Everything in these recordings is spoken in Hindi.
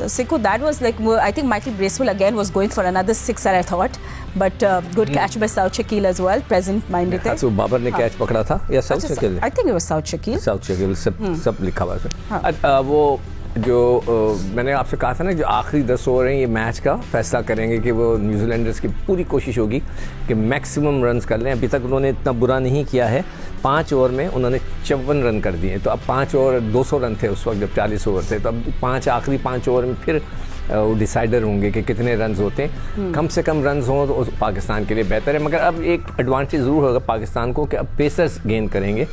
Sikku, that was like, I think Michael Bracewell again was going for another sixer, I thought. But good catch by South Shakil as well, present minded थे. तो बाबर ने कैच पकड़ा था या south Shakeel? I think it was South Shakil. South Shakeel सब लिखा हुआ है। वो जो मैंने आपसे कहा था ना, जो आखिरी 10 ओवर हैं ये मैच का फैसला करेंगे कि वो न्यूजीलैंडर्स की पूरी कोशिश होगी कि मैक्सिमम रन्स कर लें। अभी तक उन्होंने इतना बुरा नहीं किया है, 5 ओवर में उन्होंने 54 रन कर दिए। तो अब 5 ओवर 200 रन थे उस वक्त जब 40 ओवर थे, तो अब आखिरी 5 ओवर में फिर वो डिसाइडर होंगे कि कितने रन्स होते हैं। कम से कम रन्स हों तो पाकिस्तान के लिए बेहतर है। मगर अब एक एडवांटेज ज़रूर होगा पाकिस्तान को कि अब पेसर्स गेन करेंगे,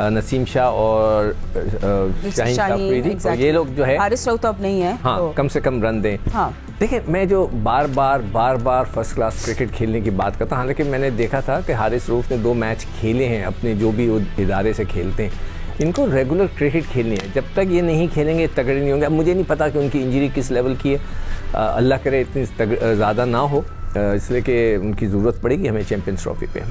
नसीम शाह और शाहीन अफरीदी, और ये लोग जो है हारिस रऊफ तो अब नहीं है। हाँ, तो कम से कम रन दें। हाँ। देखिए, मैं जो बार बार फर्स्ट क्लास क्रिकेट खेलने की बात करता हूँ, हालांकि मैंने देखा था कि हारिस रऊफ ने 2 मैच खेले हैं अपने जो भी इदारे से खेलते हैं। इनको रेगुलर क्रिकेट खेलनी है, जब तक ये नहीं खेलेंगे तगड़े नहीं होंगे। अब मुझे नहीं पता कि उनकी इंजरी किस लेवल की है, अल्लाह करे इतनी ज़्यादा ना हो, इसलिए कि उनकी ज़रूरत पड़ेगी हमें चैंपियंस ट्रॉफी पे।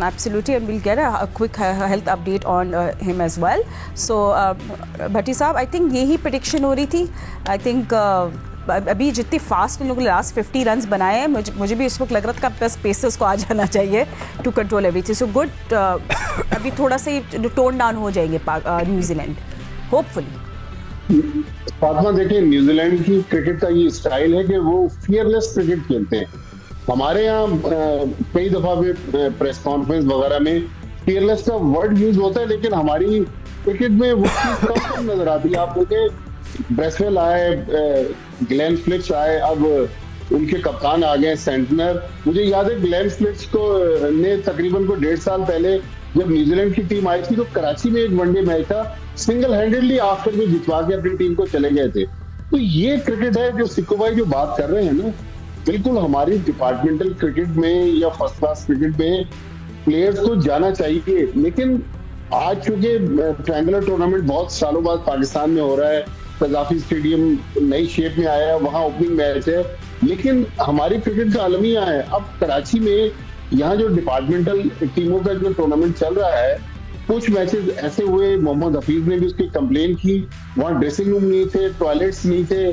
Absolutely, and we'll get a quick health update on him as well. So, भट्टी साहब, I think यही prediction हो रही थी। I think अभी जितनी फास्ट इन लोगों ने लास्ट 50 रन्स बनाए हैं, मुझे भी इस वक्त लग रहा था कि बस पेसर्स को आ जाना चाहिए to control everything. So good, अभी थोड़ा सा टोन डाउन हो जाएंगे न्यूजीलैंड, होपफुली। फातिमा, देखिए, न्यूजीलैंड की क्रिकेट का ये स्टाइल है कि वो फियरलेस क्रिकेट खेलते हैं। हमारे यहाँ कई दफा प्रेस कॉन्फ्रेंस वगैरह में फियरलेस का वर्ड यूज होता है, लेकिन हमारी क्रिकेट में वो चीज कम नजर आती है। आप देखें, ब्रेसवेल आए, ग्लेन फ्लिक्स आए, अब उनके कप्तान आ गए सेंटनर। मुझे याद है ग्लेन फ्लिक्स को ने तकरीबन 1.5 साल पहले जब न्यूजीलैंड की टीम आई थी तो कराची में एक वनडे मैच था, सिंगल हैंडेडली आफ्टर में जितवा के अपनी टीम को चले गए थे। तो ये क्रिकेट है जो सिक्कू भाई जो बात कर रहे हैं ना, बिल्कुल हमारी डिपार्टमेंटल क्रिकेट में या फर्स्ट क्लास क्रिकेट में प्लेयर्स को जाना चाहिए। लेकिन आज चूंकि ट्रायंगुलर टूर्नामेंट बहुत सालों बाद पाकिस्तान में हो रहा है, कजाफी स्टेडियम नई शेप में आया है, वहाँ ओपनिंग मैच है, लेकिन हमारी क्रिकेट का आलमिया है। अब कराची में यहाँ जो डिपार्टमेंटल टीमों का जो टूर्नामेंट चल रहा है, कुछ मैचेस ऐसे हुए, मोहम्मद हफीज ने भी उसकी कंप्लेन की, वहाँ ड्रेसिंग रूम नहीं थे, टॉयलेट्स नहीं थे।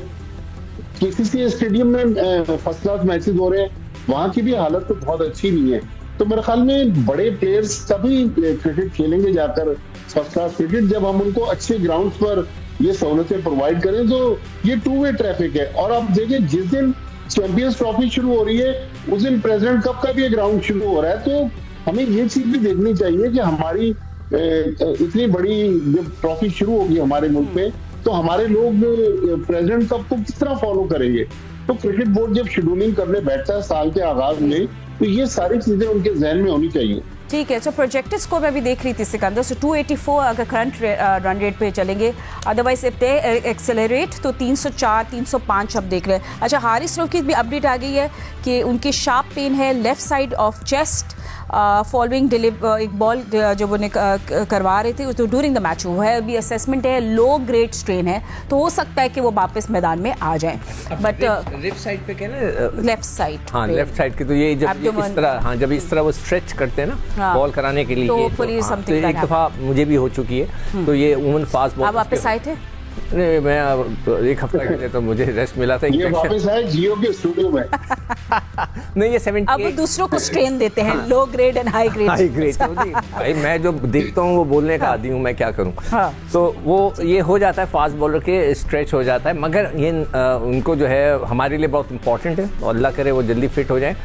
केसीसी स्टेडियम में फर्स्ट क्लास मैचेस हो रहे हैं, वहाँ की भी हालत तो बहुत अच्छी नहीं है। तो मेरे ख्याल में बड़े प्लेयर्स तभी क्रिकेट खेलेंगे जाकर फर्स्ट क्लास क्रिकेट, जब हम उनको अच्छे ग्राउंड पर ये सहूलतें प्रोवाइड करें। तो ये 2 वे ट्रैफिक है। और आप देखिए, जिस दिन चैंपियंस ट्रॉफी शुरू हो रही है उस दिन प्रेसिडेंट कप का भी ग्राउंड शुरू हो रहा है। तो हमें ये चीज भी देखनी चाहिए कि हमारी इतनी बड़ी जब ट्रॉफी शुरू होगी हमारे मुल्क में, तो हमारे लोग प्रेसिडेंट कप को किस तरह फॉलो करेंगे। तो क्रिकेट बोर्ड जब शेड्यूलिंग करने बैठता है साल के आगाज में, तो ये सारी चीजें उनके जहन में होनी चाहिए। ठीक है, सो प्रोजेक्टेड स्कोर मैं भी देख रही थी सिकंदर, सो 284 अगर करंट रन रेट पे चलेंगे, अदरवाइज एक्सेलरेट तो 304 305 अब देख रहे हैं। अच्छा, हारिस रऊफ की भी अपडेट आ गई है कि उनकी शार्प पेन है left side of chest following एक बॉल जब उन्हें करवा रहे थे तो ड्यूरिंग द मैच वो है, अभी असेसमेंट है, लो ग्रेड स्ट्रेन है, तो हो सकता है कि वो वापस मैदान में आ जाए। बट लेफ्ट साइड पे क्या ना, लेफ्ट साइड, हाँ लेफ्ट साइड के, तो ये जब इस तरह, हाँ जब इस तरह वो स्ट्रेच करते हैं ना बॉल कराने के लिए, तो एक दफा मुझे भी हो चुकी है। तो ये वुमन फास्ट बॉल, आप वापस आए थे? नहीं, मैं 1 हफ्ता के लिए तो मुझे रेस्ट मिला था। ये वापस आए जियो के स्टूडियो में। नहीं, ये 78 अब दूसरों को स्ट्रेन देते हैं, low grade and high grade. High grade भाई, मैं जो देखता हूँ वो बोलने का आदी हूँ, मैं क्या करूँ। तो वो ये हो जाता है, फास्ट बॉलर के स्ट्रेच हो जाता है। मगर ये उनको जो है हमारे लिए बहुत इंपॉर्टेंट है, और अल्लाह करे वो जल्दी फिट हो जाए,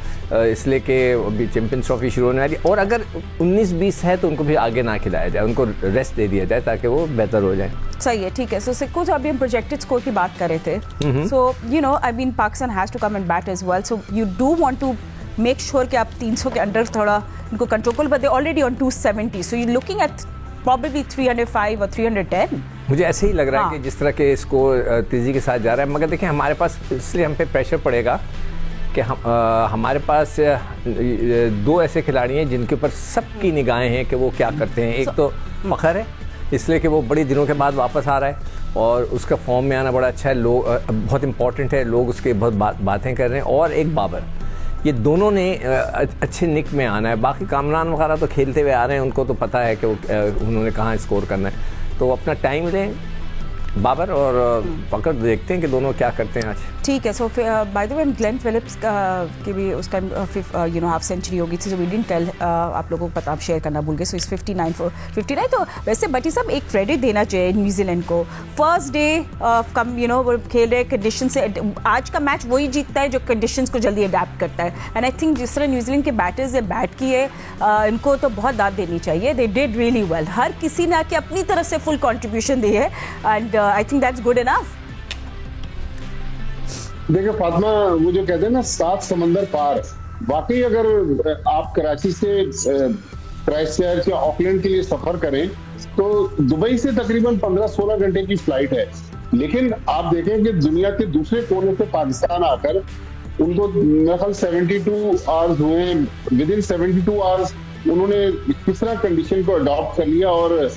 इसलिए कि अभी चैंपियंस ट्रॉफी शुरू होने वाली। और अगर 19-20 है तो उनको भी आगे ना खिलाया जाए, उनको रेस्ट दे दिया जाए ताकि वो बेहतर हो जाए। सही है, ठीक है। सो सिक्कू, जो अभी हम प्रोजेक्टेड स्कोर की बात कर रहे थे, so you know I mean Pakistan has to come and bat as well, so you do want to make sure कि आप 300 के अंडर थोड़ा इनको control, but they already on 270, so you looking at probably 305 और 310। मुझे ऐसे ही लग रहा है कि जिस तरह के स्कोर तेजी के साथ जा रहा है। मगर देखिए, हमारे पास इसलिए हम पे प्रेशर पड़ेगा कि हमारे पास 2 ऐसे खिलाड़ी हैं जिनके ऊपर सबकी निगाहें हैं कि वो क्या करते हैं। एक तो फ़खर है, इसलिए कि वो बड़ी दिनों के बाद वापस आ रहा है और उसका फॉर्म में आना बड़ा अच्छा है, लोग बहुत इंपॉर्टेंट है, लोग उसके बहुत बातें कर रहे हैं। और एक बाबर, ये दोनों ने अच्छे निक में आना है। बाकी कामरान वगैरह तो खेलते हुए आ रहे हैं, उनको तो पता है कि वो उन्होंने कहाँ स्कोर करना है, तो अपना टाइम लें बाबर और फखर देखते हैं कि दोनों क्या करते हैं आज। ठीक है। So by the way Glenn Phillips की भी उस टाइम हाफ सेंचुरी होगी थी, सो वी डिडंट टेल, आप लोगों को पता, आप शेयर करना भूल गए। सो इस 59 for 59। तो वैसे बटी साहब एक क्रेडिट देना चाहिए न्यूजीलैंड को, फर्स्ट डे कम वो खेल रहे कंडीशन से, आज का मैच वही जीतता है जो कंडीशंस को जल्दी अडेप्ट करता है। एंड आई थिंक जिस तरह न्यूजीलैंड के बैटर्स ने बैट किए, इनको तो बहुत दाद देनी चाहिए। दे डिड रियली वेल, हर किसी ने आके अपनी तरफ से फुल कंट्रीब्यूशन दी है, and I think that's good enough. देखिए फातिमा, वो जो कहते हैं ना 7 समंदर पार, वाकई अगर आप कराची से क्राइस्टचर्च या ऑकलैंड के लिए सफर करें तो दुबई से तकरीबन 15-16 घंटे की फ्लाइट है। लेकिन आप देखें कि दुनिया के दूसरे कोने से पाकिस्तान आकर उनको मेरे ख्याल 72 आवर्स हुए, विद इन 72 आवर्स उन्होंने किस तरह कंडीशन को अडॉप्ट कर लिया, और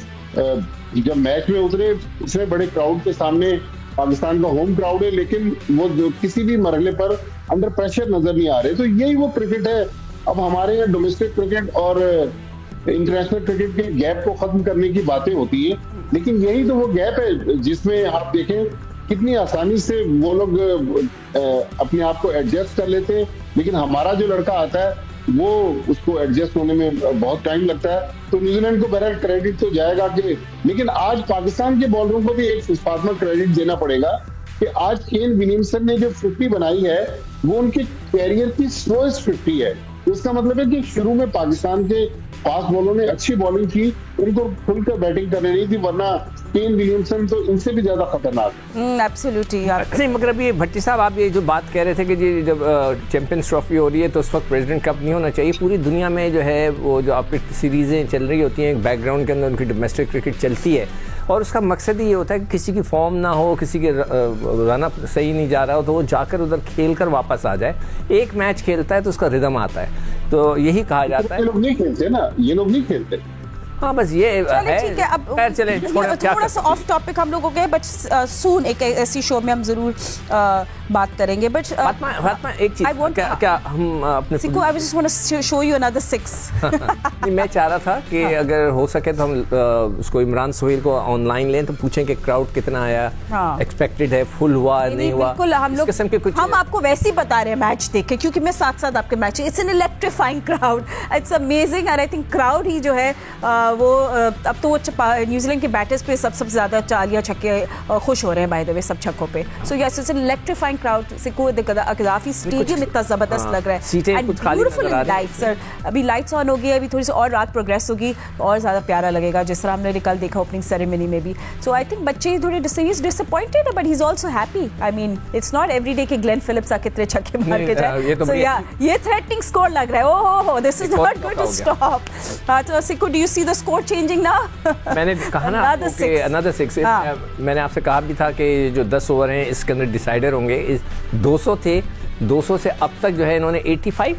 जब मैच में उतरे इतने बड़े क्राउड के सामने, पाकिस्तान का होम क्राउड है, लेकिन वो किसी भी मरहले पर अंडर प्रेशर नजर नहीं आ रहे। तो यही वो क्रिकेट है। अब हमारे यहाँ डोमेस्टिक क्रिकेट और इंटरनेशनल क्रिकेट के गैप को खत्म करने की बातें होती है, लेकिन यही तो वो गैप है जिसमें आप देखें कितनी आसानी से वो लोग अपने आप को एडजस्ट कर लेते हैं, लेकिन हमारा जो लड़का आता है वो उसको एडजस्ट होने में बहुत टाइम लगता है। तो न्यूजीलैंड को बहरहाल क्रेडिट तो जाएगा कि, लेकिन आज पाकिस्तान के बॉलरों को भी एक फातिमा क्रेडिट देना पड़ेगा कि आज केन विलियमसन ने जो 50 बनाई है वो उनके कैरियर की स्लोएस्ट 50 है। इसका मतलब है कि शुरू में पाकिस्तान के फास्ट बॉलरों ने अच्छी बॉलिंग की, उनको खुलकर बैटिंग करने नहीं थी, वरना केन विलियमसन तो इनसे भी ज्यादा खतरनाक है। एब्सोल्युटली। नहीं, मगर अभी भट्टी साहब आप ये जो बात कह रहे थे कि जी जब चैंपियंस ट्रॉफी हो रही है तो उस वक्त प्रेसिडेंट कप नहीं होना चाहिए। पूरी दुनिया में जो है वो जो आपकी सीरीज़ें चल रही होती हैं, बैकग्राउंड के अंदर उनकी डोमेस्टिक क्रिकेट चलती है, और उसका मकसद ही ये होता है कि किसी की फॉर्म ना हो, किसी के रनअप सही नहीं जा रहा हो, तो वो जाकर उधर खेल कर वापस आ जाए। एक मैच खेलता है तो उसका रिदम आता है, तो यही कहा जाता है। ये लोग नहीं खेलते ना, ये लोग नहीं खेलते। हाँ, बस ये है। ठीक है, अब चले थोड़ा सा ऑफ टॉपिक हम लोग हो गए, बट सून एक ऐसी शो में हम जरूर बात करेंगे। बट एक चीज क्या हम अपने सिक्कू, I just want to show you another 6। नहीं, मैं चाह रहा था कि अगर हो सके तो हम उसको इमरान सोहेल को ऑनलाइन लें, तो पूछें कि क्राउड कितना आया, एक्सपेक्टेड है, फुल हुआ नहीं हुआ। बिल्कुल, हम लोग हम आपको वैसे ही बता रहे हैं मैच देख के, क्योंकि मैं साथ साथ आपके match, it's an electrifying crowd, it's amazing. And I think crowd ही जो है वो अब तो वो न्यूजीलैंड के बैटर्स पे सबसे ज्यादा चालियां छक्के खुश हो रहे हैं बाय द वे, सब छक्कों पे। So yes, it's an electrifying crowd. Sikku Gaddafi stadium इतना जबरदस्त लग रहा है, एंड ब्यूटीफुल लाइट्स। सर अभी लाइट्स ऑन हो गई है, अभी थोड़ी सी और रात प्रोग्रेस होगी और ज्यादा प्यारा लगेगा, जिस तरह हमने कल देखा ओपनिंग सेरेमनी में भी। सो आई थिंक बच्चे थोड़े डिसअपॉइंटेड है, but he is also happy. I mean it's not every day कि ग्लेन फिलिप्स आके इतने छक्के मार के जाए। सो या ये थ्रेटनिंग स्कोर लग रहा है। ओहो, this is not going to stop. तो Sikku, do you see the score changing now? मैंने कहा ना another 6। मैंने आपसे कहा भी था कि जो 10 ओवर हैं इसके अंदर डिसाइडर होंगे। 200 थे, 200 से अब तक जो है इन्होंने 85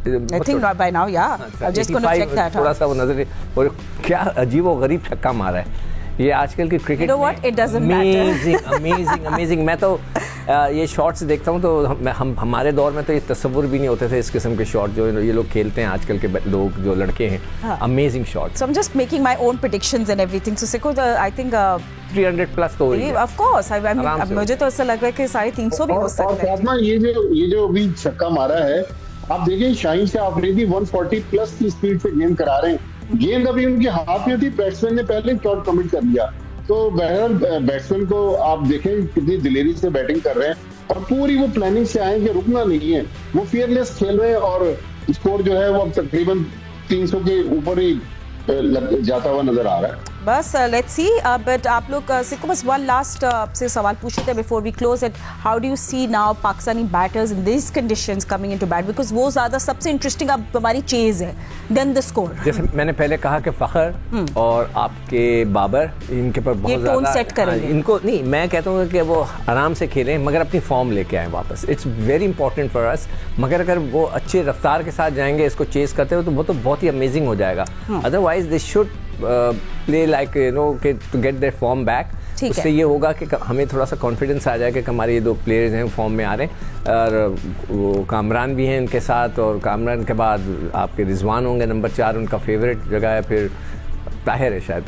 I think not by now, yeah. I'm just going to check that. थोड़ा सा वो नजर, और क्या अजीब और गरीब छक्का मारा है ये आजकल की cricket. You know what? It doesn't matter. Amazing. मैं तो ये शॉट्स देखता हूँ तो हम हमारे दौर में तो ये तस्वुर भी नहीं होते थे इस किस्म के शॉट जो ये लोग खेलते हैं आजकल के लोग, जो लड़के हैं। Amazing shots. So I'm just making my own predictions and everything. So Sikku, I think 300 plus तो होगी। Of course. अब मुझे तो ऐसा लग रहा है कि 350 भी हो सकता है। ये जो अभी छक्का मारा है, आप देखिए शाहीन शाह अफरीदी 140 प्लस की स्पीड से गेंद करा रहे हैं। गेंद अभी उनके हाथ में थी, बैट्समैन ने पहले शॉट कमिट कर दिया। तो बहरहाल बैट्समैन को आप देखें कितनी दिलेरी से बैटिंग कर रहे हैं, और पूरी वो प्लानिंग से आए कि रुकना नहीं है। वो फियरलेस खेल रहे हैं, और स्कोर जो है वो अब तकरीबन 300 के ऊपर ही जाता हुआ नजर आ रहा है। बस लेट्स सी। बट आप लोग सिक्को, बस वन लास्ट आपसे सवाल पूछ रहे थे before we close it. How do you see now Pakistani batters in this conditions coming into bat, because वो ज्यादा सबसे इंटरेस्टिंग अब हमारी चेज है देन द स्कोर। जैसे मैंने पहले कहा कि फखर और आपके बाबर, इनके पर बहुत ज्यादा सेट करेंगे। इनको नहीं, मैं कहता हूँ कि वो आराम से खेलें, मगर अपनी फॉर्म लेके आए वापस। It's very important for us. मगर अगर वो अच्छे रफ्तार के साथ जाएंगे, इसको चेस करते हुए, तो वो तो बहुत ही अमेजिंग हो जाएगा। Otherwise they should play like to get their form back. उससे ये होगा कि हमें थोड़ा सा कॉन्फिडेंस आ जाएगा कि हमारे ये 2 प्लेयर्स हैं फॉर्म में आ रहे हैं, और वो कामरान भी हैं इनके साथ, और कामरान के बाद आपके रिजवान होंगे नंबर 4, उनका फेवरेट जगह है, फिर ताहिर है शायद।